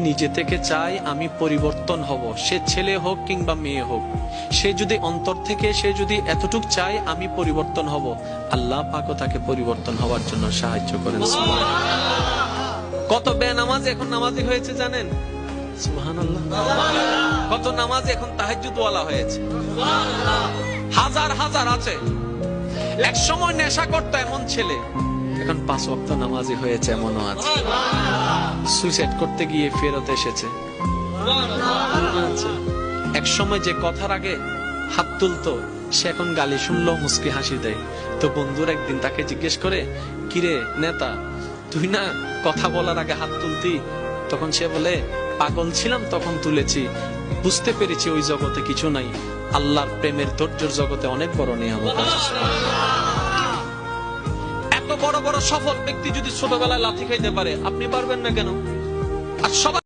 নিজে থেকে চাই আমি পরিবর্তন হব, সে ছেলে হোক কিংবা মেয়ে হোক, সে যদি অন্তর থেকে সে যদি এতটুক চায় আমি পরিবর্তন হব, আল্লাহ পাকও তাকে পরিবর্তন হওয়ার জন্য সাহায্য করেন। কত বেনামাজ এখন নামাজি হয়েছে জানেন? সুবহানাল্লাহ। কত নামাজ এখন তাহাজ্জুদ ওয়ালা হয়েছে, হাজার হাজার আছে। এক সময় নেশা করতো এমন ছেলে, এখন 5 ওয়াক্ত নামাজি হয়েছে এমনও আছে। সুইসাইড করতে গিয়ে ফেরত এসেছে। এক সময় যে কথার আগে হাত তুলতো সে এখন গালি শুনলো মুস্কি হাসি দেয়। তো বন্ধুর একদিন তাকে জিজ্ঞেস করে, কিরে নেতা, তুই না কথা বলার আগে হাত তুলতি? তখন সে বলে, পাগল ছিলাম তখন তুলেছি, বুঝতে পেরেছি ওই জগতে কিছু নাই, আল্লাহর প্রেমের ধৈর্যের জগতে অনেক বড় নিয়ামত আছে। এত বড় বড় সফল ব্যক্তি যদি ছোটবেলায় লাথি খাইতে পারে, আপনি পারবেন না কেন? আর সবাই